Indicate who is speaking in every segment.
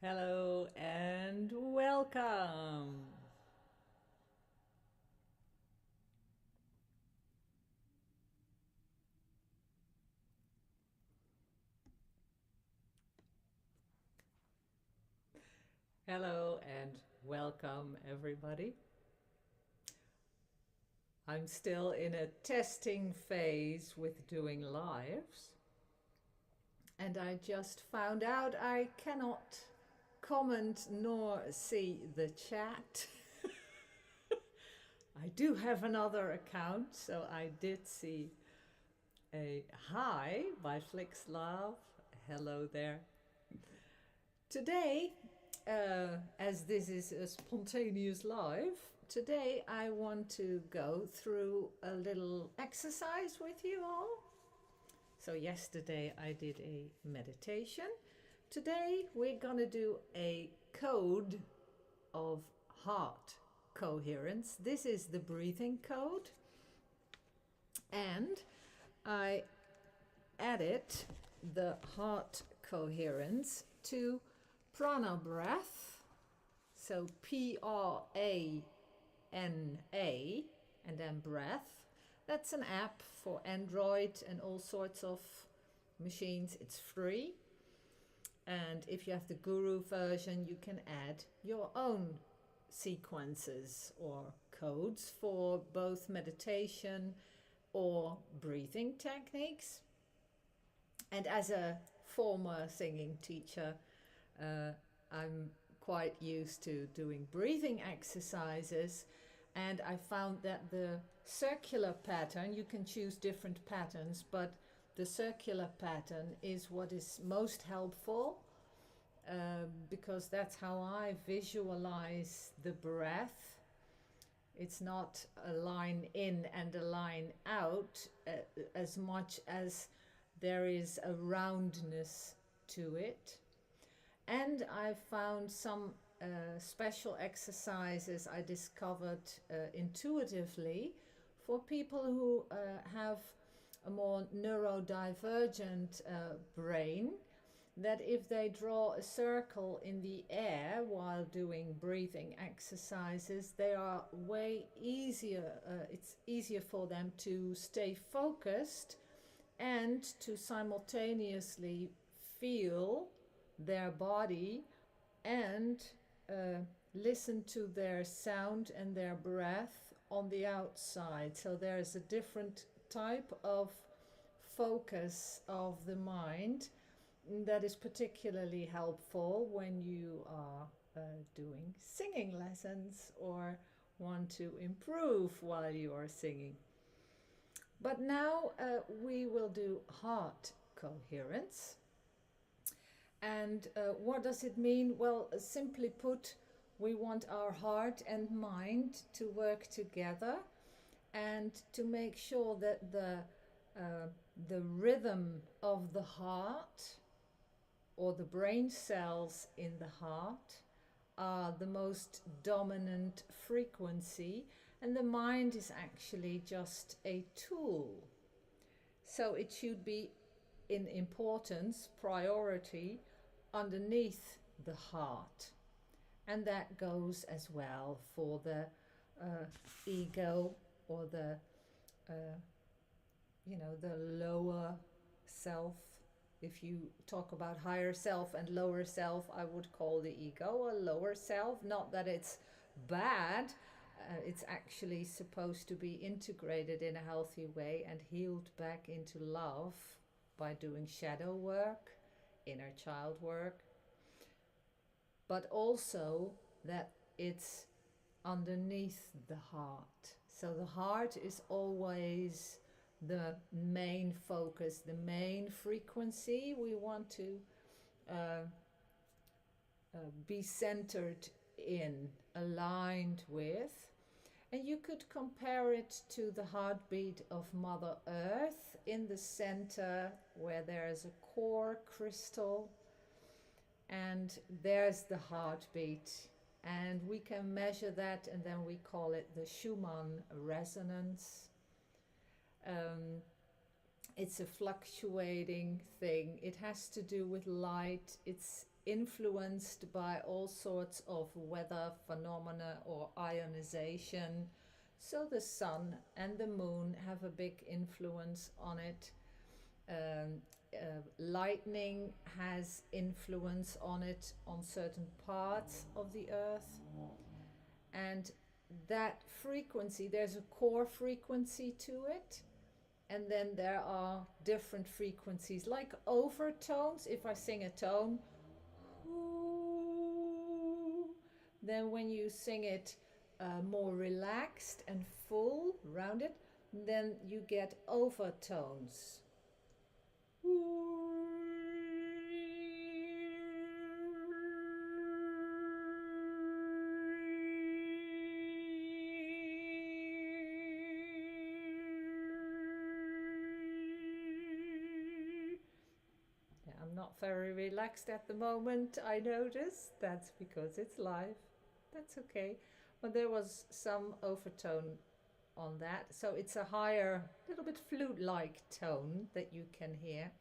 Speaker 1: Hello and welcome. Hello and welcome, everybody. I'm still in a testing phase with doing lives, and I just found out I cannot comment nor see the chat. I do have another account, so I did see a hi by Flixlove. Hello there. Today, as this is a spontaneous live, today I want to go through a little exercise with you all. So yesterday I did a meditation. Today we're gonna do a code of heart coherence. This is the breathing code, and I added the heart coherence to prana breath. So Prana and then breath. That's an app for Android and all sorts of machines. It's free. And if you have the Guru version, you can add your own sequences or codes for both meditation or breathing techniques. And as a former singing teacher, I'm quite used to doing breathing exercises, and I found that the circular pattern, you can choose different patterns, but the circular pattern is what is most helpful, because that's how I visualize the breath. It's not a line in and a line out, as much as there is a roundness to it. And I found some special exercises I discovered intuitively for people who have a more neurodivergent brain, that if they draw a circle in the air while doing breathing exercises, they are way easier, it's easier for them to stay focused and to simultaneously feel their body and listen to their sound and their breath on the outside. So there's a different type of focus of the mind that is particularly helpful when you are doing singing lessons or want to improve while you are singing. But now we will do heart coherence. And what does it mean? Well, simply put, we want our heart and mind to work together and to make sure that the rhythm of the heart or the brain cells in the heart are the most dominant frequency, and the mind is actually just a tool. So it should be in importance, priority, underneath the heart. And that goes as well for the ego, or the the lower self. If you talk about higher self and lower self, I would call the ego a lower self. Not that it's bad, it's actually supposed to be integrated in a healthy way and healed back into love by doing shadow work, inner child work, but also that it's underneath the heart. So the heart is always the main focus, the main frequency we want to be centered in, aligned with. And you could compare it to the heartbeat of Mother Earth in the center, where there's a core crystal, and there's the heartbeat. And we can measure that, and then we call it the Schumann resonance. It's a fluctuating thing. It has to do with light. It's influenced by all sorts of weather phenomena or ionization. So the sun and the moon have a big influence on it. Lightning has influence on it on certain parts of the earth. And that frequency, there's a core frequency to it. And then there are different frequencies, like overtones. If I sing a tone, then when you sing it more relaxed and full, rounded, then you get overtones. I'm not very relaxed at the moment, I notice. That's because it's live. That's okay. But there was some overtone on that. So it's a higher, little bit flute-like tone that you can hear.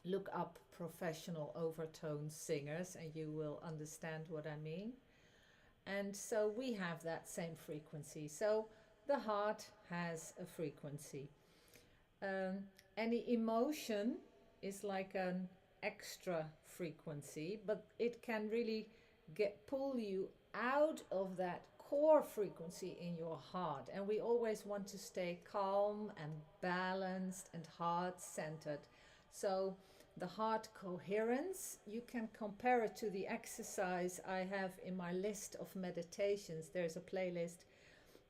Speaker 1: Look up professional overtone singers and you will understand what I mean. And so we have that same frequency. So the heart has a frequency. Any emotion is like an extra frequency, but it can really pull you out of that core frequency in your heart. And we always want to stay calm and balanced and heart-centered. So the heart coherence, you can compare it to the exercise I have in my list of meditations. There's a playlist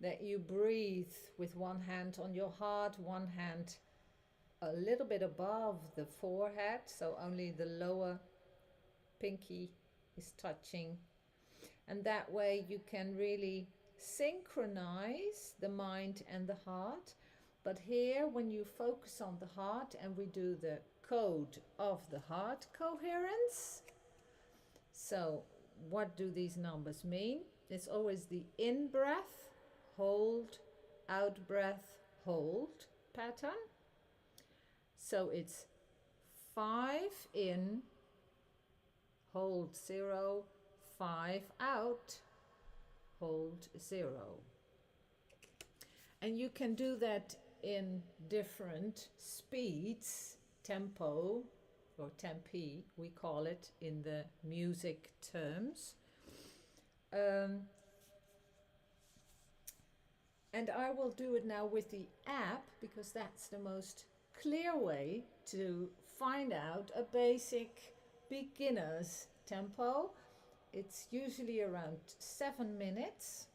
Speaker 1: that you breathe with one hand on your heart, one hand a little bit above the forehead, so only the lower pinky is touching. And that way you can really synchronize the mind and the heart. But here, when you focus on the heart and we do the code of the heart coherence. So what do these numbers mean? It's always the in breath, hold, out breath, hold pattern. So it's 5 in, hold 0, 5 out, hold 0. And you can do that in different speeds, tempo or tempi, we call it in the music terms. And I will do it now with the app because that's the most clear way to find out a basic beginner's tempo. It's usually around 7 minutes.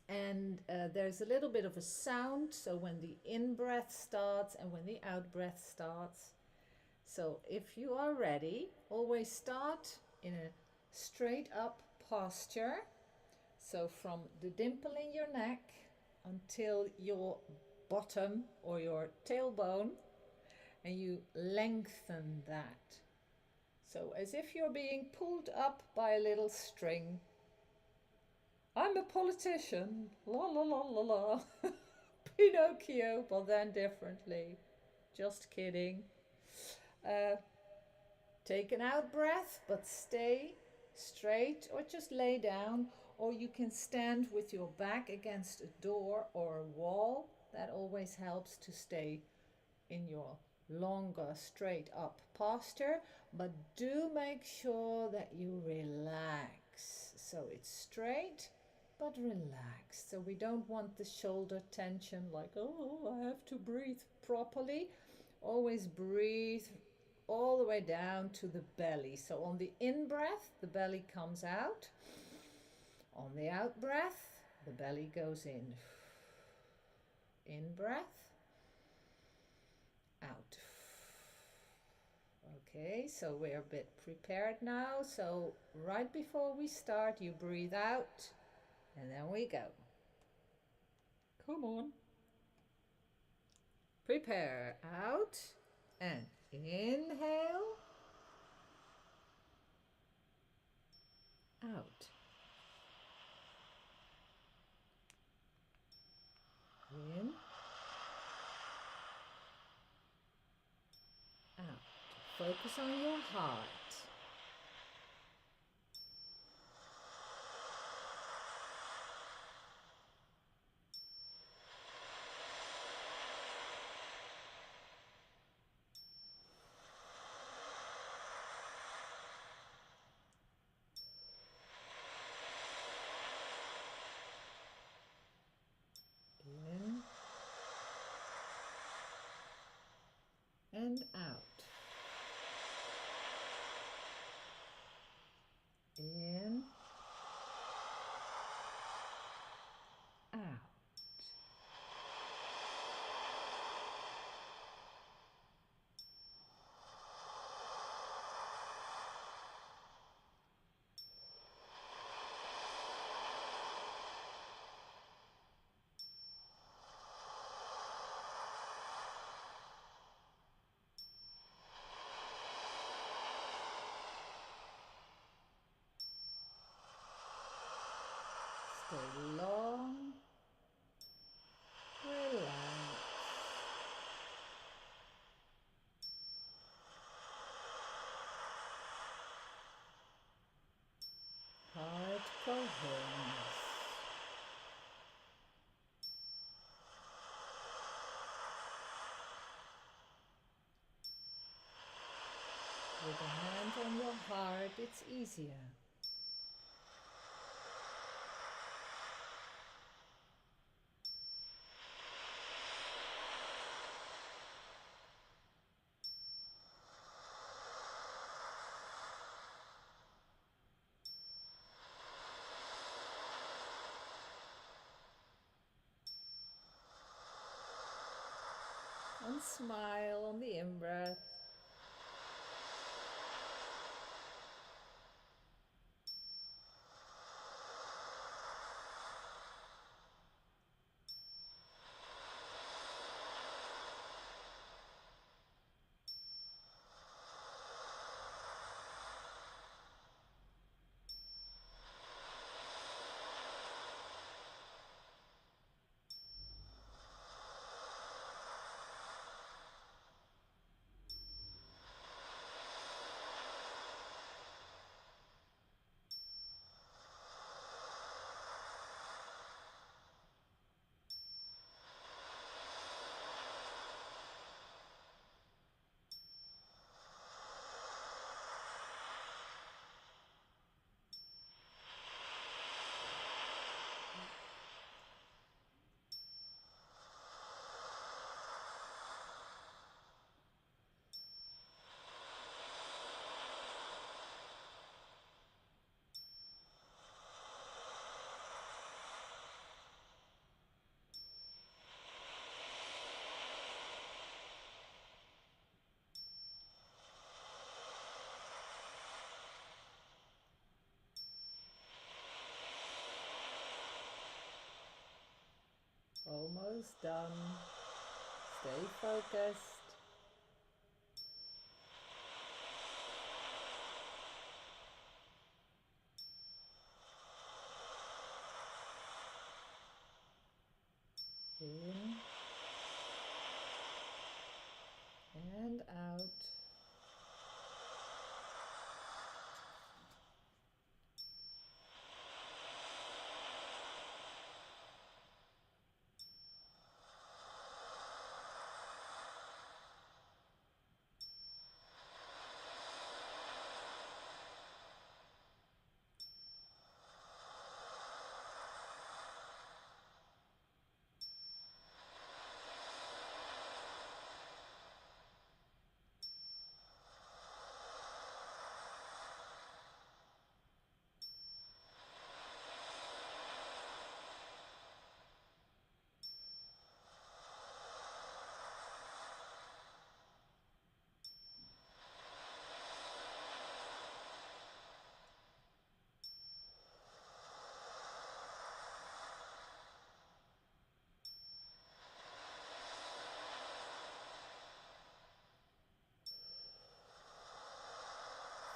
Speaker 1: And there's a little bit of a sound, so when the in-breath starts and when the out-breath starts. So if you are ready, always start in a straight up posture. So from the dimple in your neck until your bottom or your tailbone, and you lengthen that. So as if you're being pulled up by a little string. I'm a politician, la la la la la. Pinocchio, but then differently. Just kidding. Take an out breath, but stay straight or just lay down, or you can stand with your back against a door or a wall. That always helps to stay in your longer straight up posture, but do make sure that you relax. So it's straight but relaxed. So we don't want the shoulder tension, like, oh, I have to breathe properly. Always breathe all the way down to the belly. So on the in breath, the belly comes out. On the out breath, the belly goes in. In breath, out. Okay, so we're a bit prepared now. So right before we start, you breathe out and then we go. Come on. Prepare. Out and inhale. Out. In. Out. Focus on your heart. In and out. In, out. Stay long, relax. Heart coherence. With a hand on your heart, it's easier. And smile on the in-breath. Almost done. Stay focused. In and out.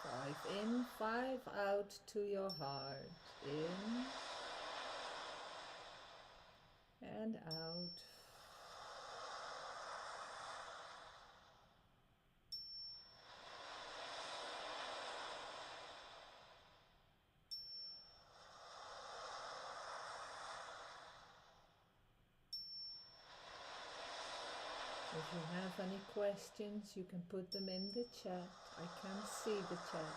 Speaker 1: Five in, five out to your heart. In and out. have any questions, you can put them in the chat. I can see the chat.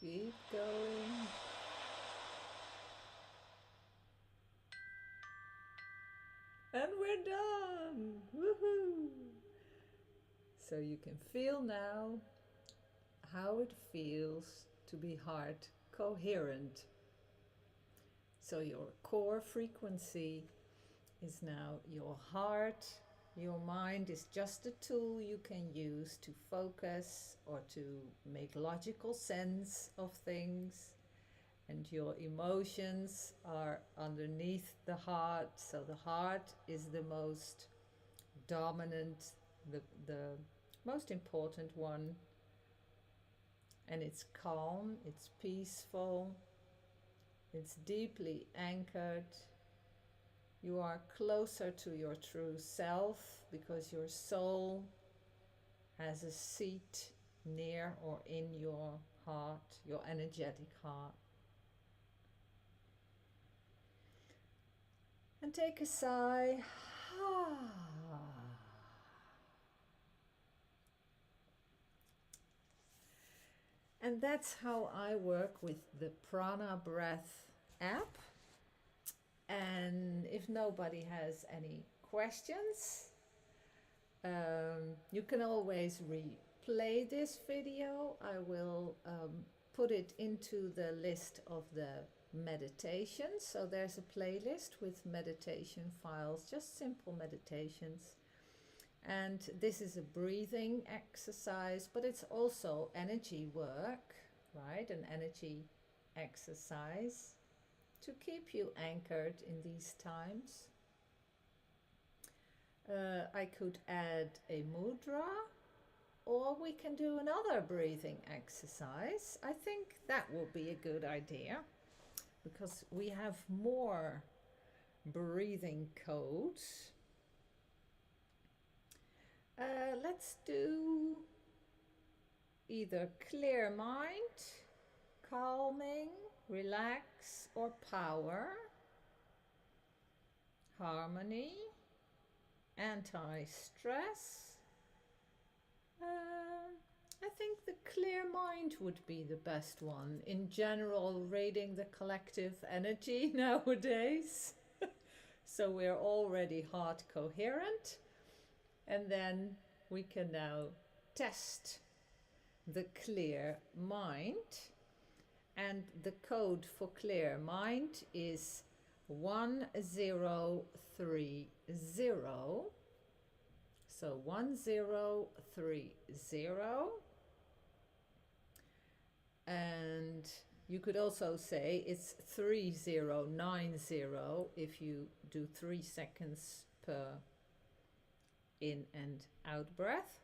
Speaker 1: Keep going. And we're done! Woohoo! So you can feel now how it feels to be heart coherent. So your core frequency is now your heart. Your mind is just a tool you can use to focus or to make logical sense of things. And your emotions are underneath the heart. So the heart is the most dominant, the most important one. And it's calm, it's peaceful, it's deeply anchored. You are closer to your true self because your soul has a seat near or in your heart, your energetic heart. And take a sigh. And that's how I work with the Prana Breath app. And if nobody has any questions, you can always replay this video. I will put it into the list of the meditations. So there's a playlist with meditation files, just simple meditations. And this is a breathing exercise, but it's also energy work, right? An energy exercise to keep you anchored in these times. I could add a mudra, or we can do another breathing exercise. I think that will be a good idea because we have more breathing codes. Let's do either clear mind, calming, relax, or power, harmony, anti-stress. I think the clear mind would be the best one. In general, reading the collective energy nowadays. So we're already heart coherent. And then we can now test the clear mind. And the code for clear mind is 1030. So 1030. And you could also say it's 3090 if you do 3 seconds per in and out breath.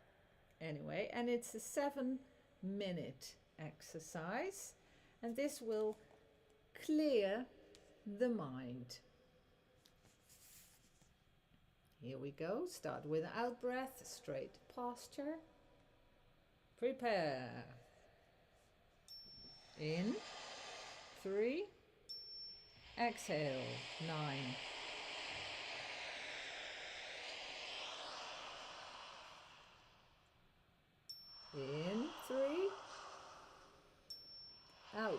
Speaker 1: Anyway, and it's a 7-minute exercise. And this will clear the mind. Here we go. Start with out breath, straight posture. Prepare. In 3, Exhale, 9. In, 3. Out, 9.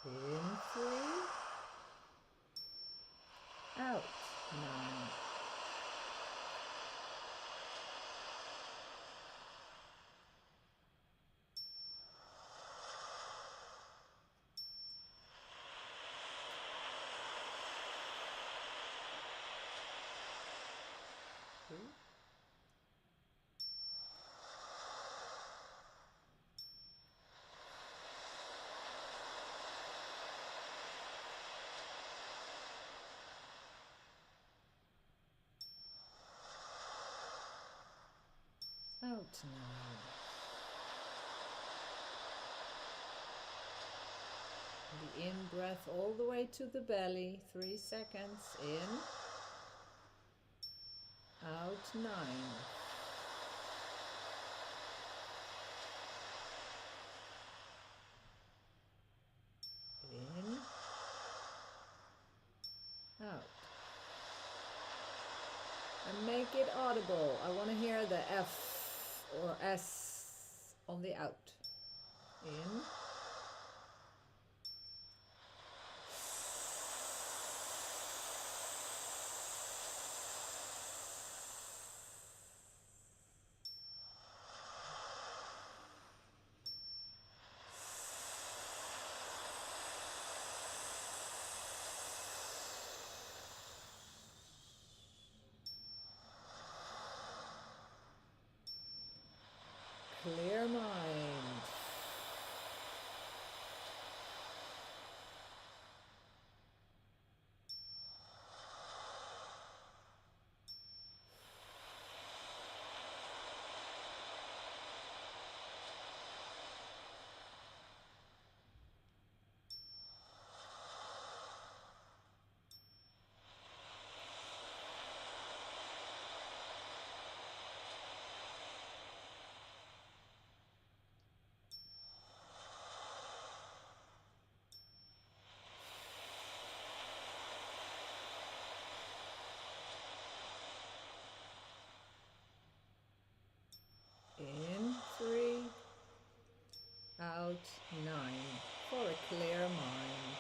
Speaker 1: In, 3. Out, 9. Out, 9. The in breath all the way to the belly, 3 seconds. In, out, 9. In, out. And make it audible. I want to hear the F or S on the out. In. Clear mind. In, 3. Out, 9. For a clear mind.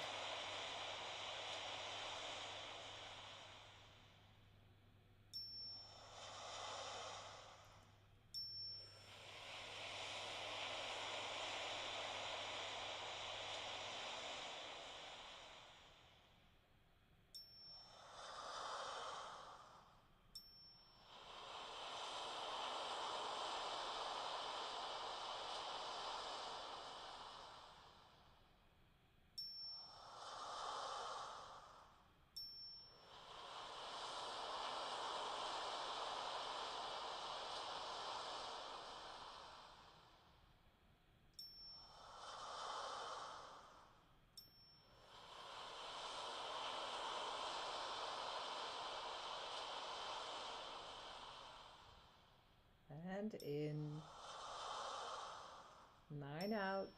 Speaker 1: And in, 9 out.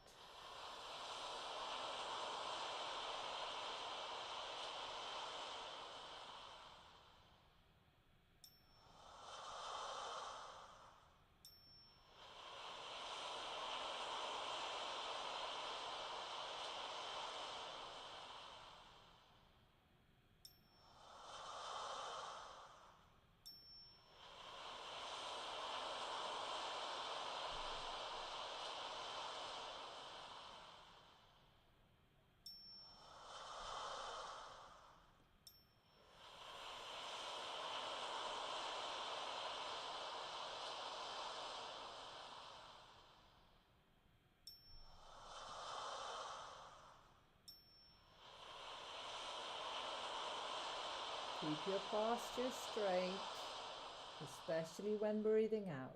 Speaker 1: Keep your posture straight, especially when breathing out.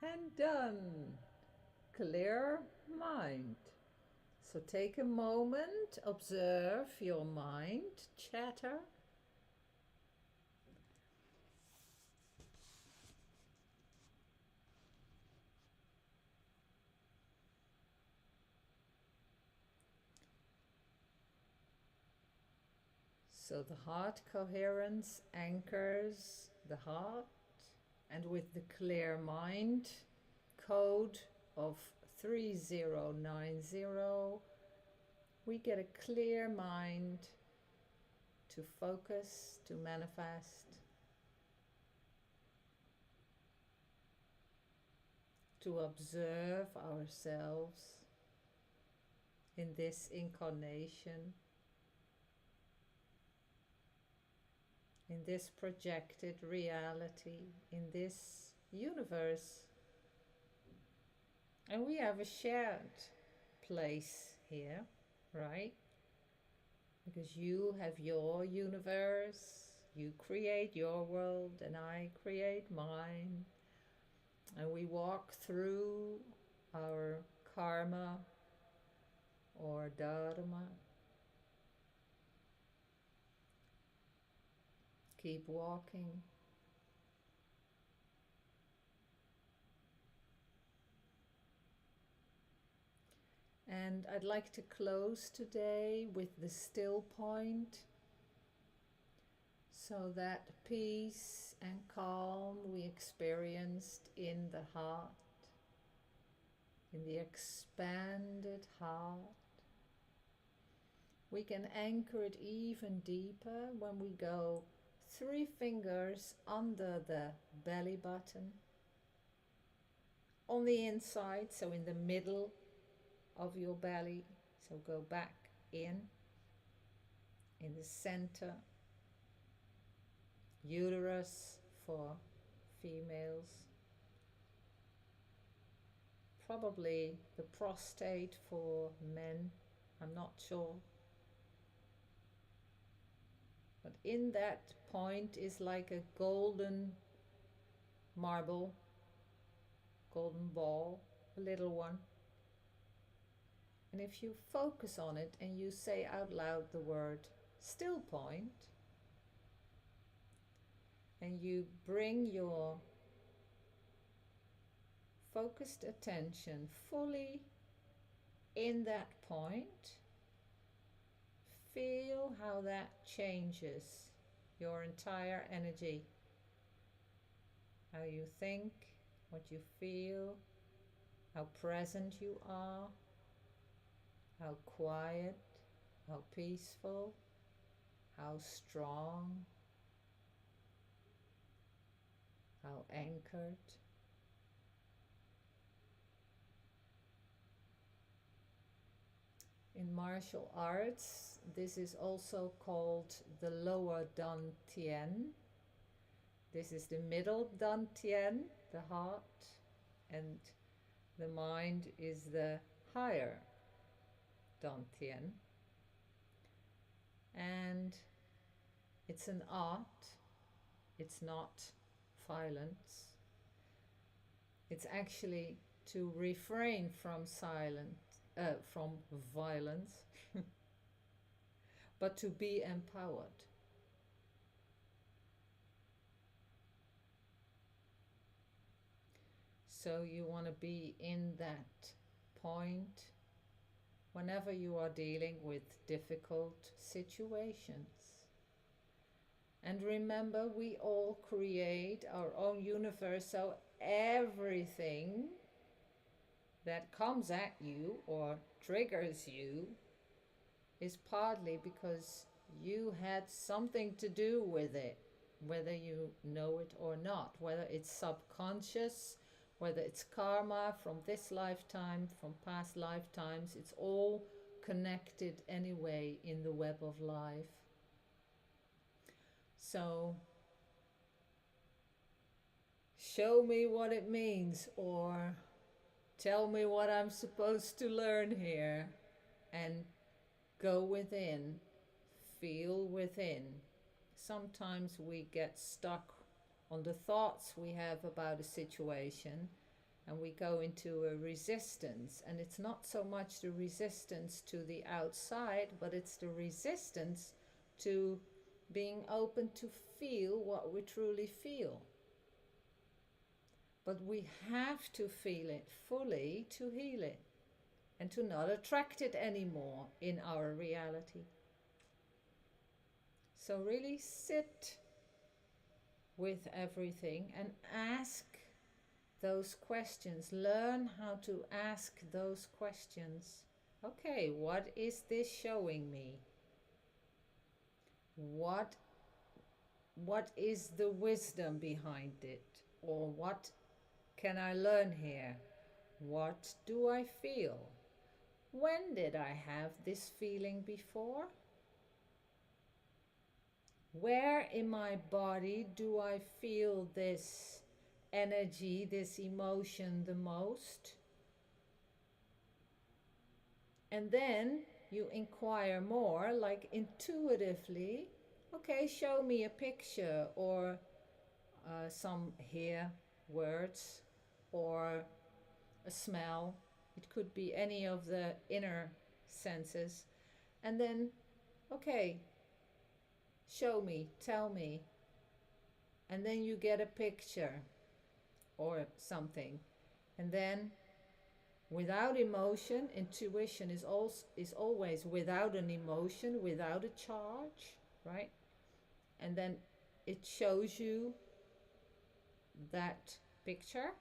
Speaker 1: And done. Clear mind. So take a moment, observe your mind chatter. So the heart coherence anchors the heart, and with the clear mind code of 3090, we get a clear mind to focus, to manifest, to observe ourselves in this incarnation, in this projected reality, in this universe. And we have a shared place here, right? Because you have your universe, you create your world, and I create mine. And we walk through our karma or dharma. Keep walking. And I'd like to close today with the still point, so that peace and calm we experienced in the heart, in the expanded heart, we can anchor it even deeper when we go 3 fingers under the belly button, on the inside, so in the middle of your belly. So go back in the center, uterus for females, probably the prostate for men, I'm not sure. But in that point is like a golden marble, golden ball, a little one. And if you focus on it and you say out loud the word still point, and you bring your focused attention fully in that point, feel how that changes your entire energy. How you think, what you feel, how present you are, how quiet, how peaceful, how strong, how anchored. In martial arts, this is also called the lower dantian. This is the middle dantian, the heart, and the mind is the higher dantian. And it's an art, it's not violence. It's actually to refrain from from violence, but to be empowered. So you want to be in that point whenever you are dealing with difficult situations. And remember, we all create our own universe, so everything that comes at you or triggers you is partly because you had something to do with it, whether you know it or not, whether it's subconscious, whether it's karma from this lifetime, from past lifetimes. It's all connected anyway in the web of life. So show me what it means, or tell me what I'm supposed to learn here, and go within, feel within. Sometimes we get stuck on the thoughts we have about a situation, and we go into a resistance. And it's not so much the resistance to the outside, but it's the resistance to being open to feel what we truly feel. But we have to feel it fully to heal it and to not attract it anymore in our reality. So really sit with everything and ask those questions. Learn how to ask those questions. Okay, what is this showing me? What is the wisdom behind it? Or what can I learn here? What do I feel? When did I have this feeling before? Where in my body do I feel this energy, this emotion the most? And then you inquire more, like intuitively, okay, show me a picture or some hear words or a smell. It could be any of the inner senses. And then, okay, show me, tell me. And then you get a picture or something. And then without emotion, intuition is always without an emotion, without a charge, right? And then it shows you that picture,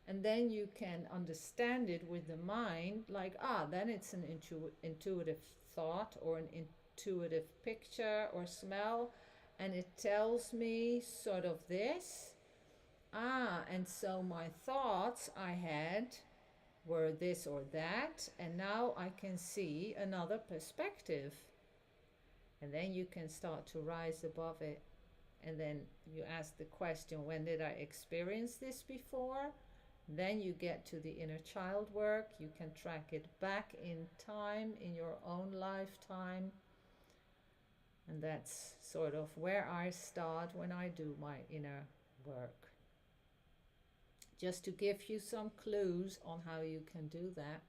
Speaker 1: and then you can understand it with the mind, like, then it's an intuitive thought or an intuitive picture or smell, and it tells me sort of this. And so my thoughts I had were this or that, and now I can see another perspective. And then you can start to rise above it. And then you ask the question, when did I experience this before? Then you get to the inner child work. You can track it back in time, in your own lifetime. And that's sort of where I start when I do my inner work. Just to give you some clues on how you can do that.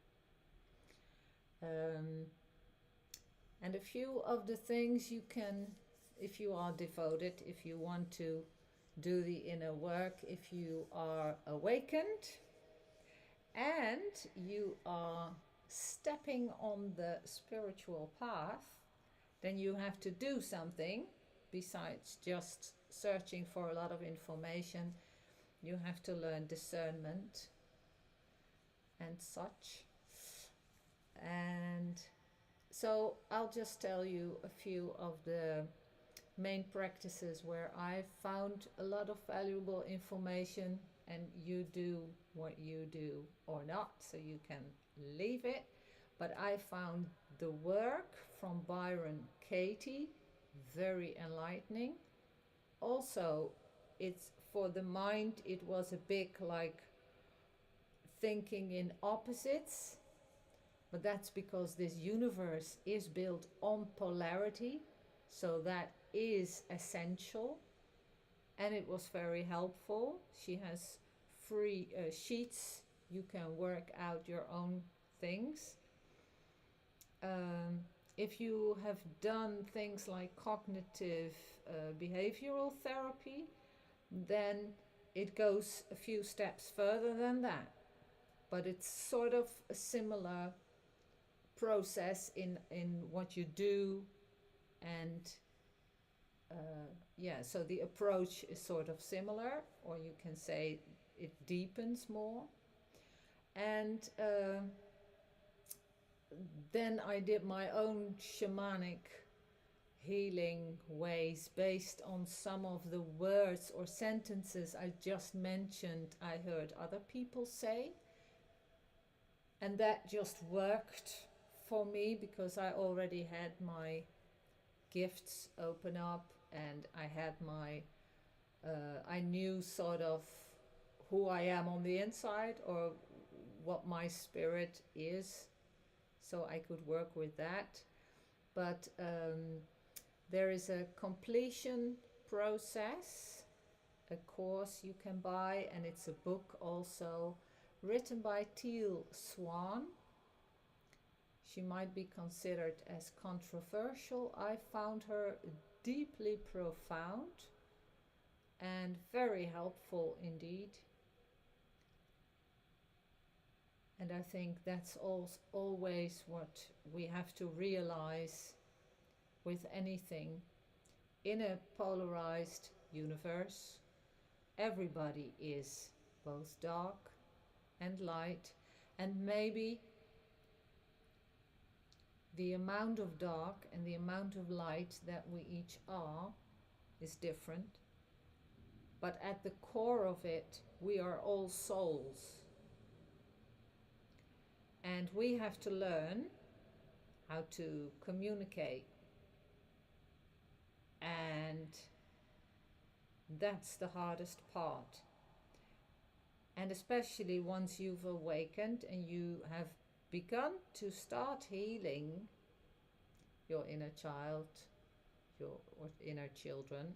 Speaker 1: And a few of the things you can, if you are devoted, if you want to do the inner work, if you are awakened and you are stepping on the spiritual path, then you have to do something besides just searching for a lot of information. You have to learn discernment and such. And so I'll just tell you a few of the main practices where I found a lot of valuable information, and you do what you do or not, so you can leave it. But I found the work from Byron Katie very enlightening. Also, it's for the mind, it was a big like thinking in opposites. But that's because this universe is built on polarity, so that is essential. And it was very helpful. She has free sheets. You can work out your own things. If you have done things like cognitive behavioral therapy, then it goes a few steps further than that. But it's sort of a similar process in what you do, and so the approach is sort of similar, or you can say it deepens more. And then I did my own shamanic healing ways based on some of the words or sentences I just mentioned I heard other people say, and that just worked for me because I already had my gifts open up, and I had my I knew sort of who I am on the inside, or what my spirit is, so I could work with that. But there is a completion process, a course you can buy, and it's a book also, written by Teal Swan. She might be considered as controversial. I found her deeply profound and very helpful indeed. And I think that's always what we have to realize with anything. In a polarized universe, everybody is both dark and light, and maybe the amount of dark and the amount of light that we each are is different. But at the core of it, we are all souls. And we have to learn how to communicate. And that's the hardest part. And especially once you've awakened and you have begun to start healing your inner child, your inner children,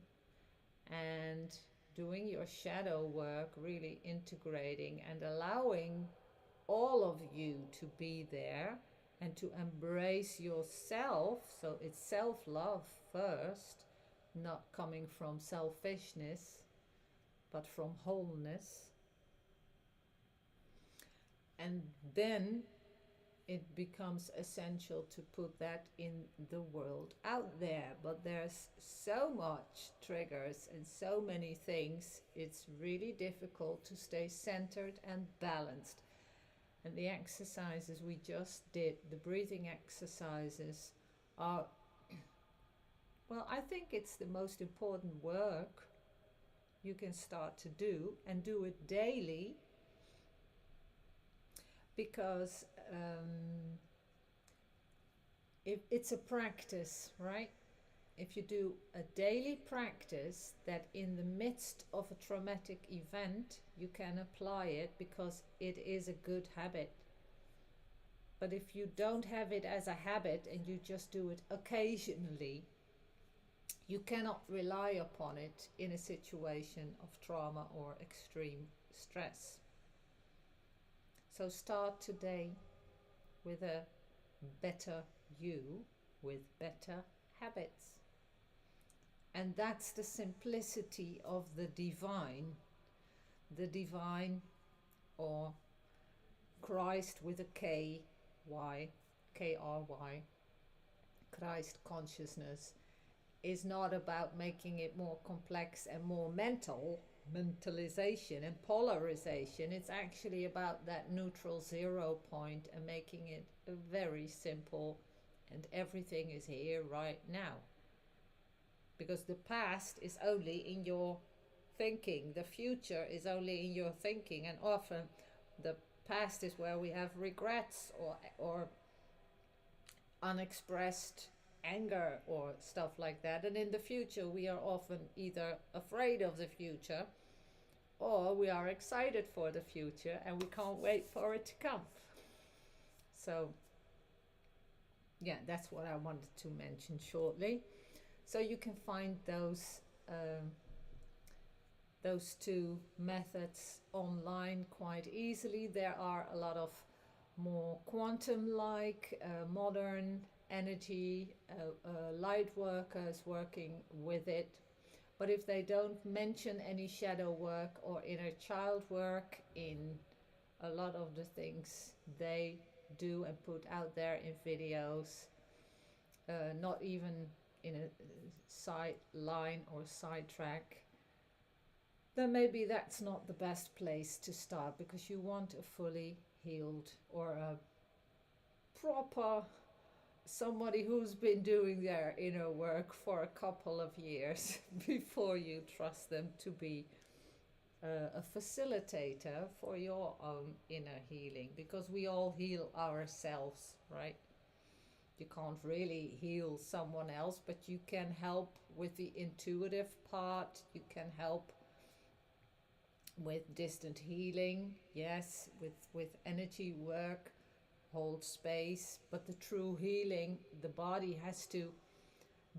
Speaker 1: and doing your shadow work, really integrating and allowing all of you to be there and to embrace yourself. So it's self-love first, not coming from selfishness, but from wholeness. And then it becomes essential to put that in the world out there. But there's so much triggers and so many things, it's really difficult to stay centered and balanced. And the exercises we just did, the breathing exercises, are, well, I think it's the most important work you can start to do, and do it daily, because it's a practice, right? If you do a daily practice, that in the midst of a traumatic event you can apply it, because it is a good habit. But if you don't have it as a habit and you just do it occasionally, you cannot rely upon it in a situation of trauma or extreme stress. So start today with a better you, with better habits. And that's the simplicity of the divine. The divine, or Christ with a K-Y, K-R-Y, Christ consciousness, is not about making it more complex and more mentalization and polarization. It's actually about that neutral 0 point and making it very simple, and everything is here right now. Because the past is only in your thinking, the future is only in your thinking, and often the past is where we have regrets or unexpressed anger or stuff like that. And in the future we are often either afraid of the future, or we are excited for the future and we can't wait for it to come. So yeah, that's what I wanted to mention shortly. So you can find those two methods online quite easily. There are a lot of more quantum-like, modern energy light workers working with it. But if they don't mention any shadow work or inner child work in a lot of the things they do and put out there in videos, not even in a side line or sidetrack, then maybe that's not the best place to start, because you want a fully healed or a proper somebody who's been doing their inner work for a couple of years before you trust them to be a facilitator for your own inner healing, because we all heal ourselves, right? You can't really heal someone else, but you can help with the intuitive part. You can help with distant healing, yes, with energy work, hold space. But the true healing, the body has to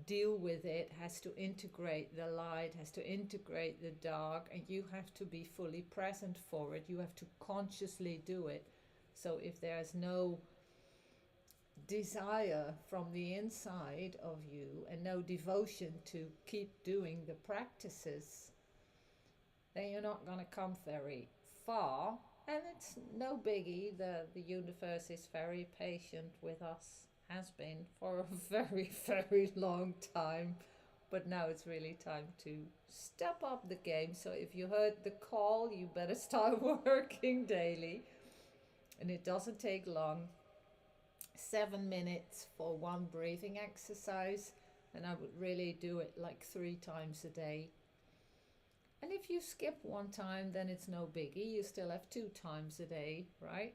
Speaker 1: deal with it, has to integrate the light, has to integrate the dark, and you have to be fully present for it. You have to consciously do it. So if there's no desire from the inside of you and no devotion to keep doing the practices, then you're not going to come very far. And it's no biggie. The universe is very patient with us, has been for a very, very long time. But now it's really time to step up the game. So if you heard the call, you better start working daily. And it doesn't take long. 7 minutes for one breathing exercise. And I would really do it like 3 times a day. And if you skip one time, then it's no biggie. You still have 2 times a day, right?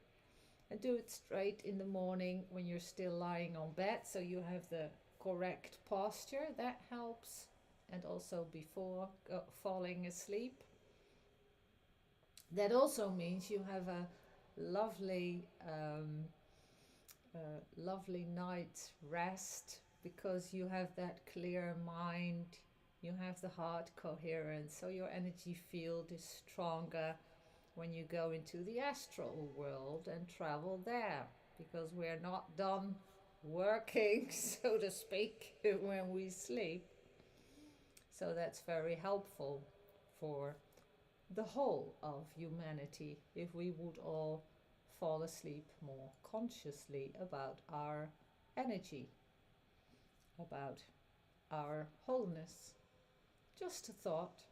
Speaker 1: And do it straight in the morning when you're still lying on bed, so you have the correct posture. That helps. And also before falling asleep. That also means you have a lovely, lovely night's rest, because you have that clear mind. You have the heart coherence, so your energy field is stronger when you go into the astral world and travel there, because we're not done working, so to speak, when we sleep. So that's very helpful for the whole of humanity if we would all fall asleep more consciously about our energy, about our wholeness. Just a thought.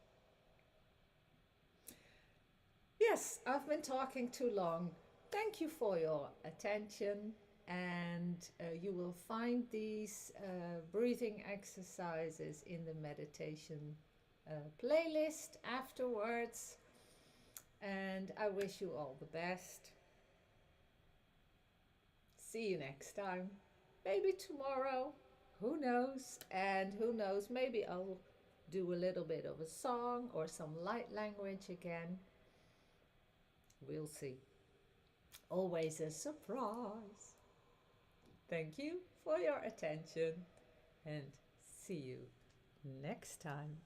Speaker 1: Yes, I've been talking too long. Thank you for your attention, and you will find these breathing exercises in the meditation playlist afterwards. And I wish you all the best. See you next time. Maybe tomorrow. Who knows? And who knows, maybe I'll do a little bit of a song or some light language again. We'll see. Always a surprise. Thank you for your attention, and see you next time.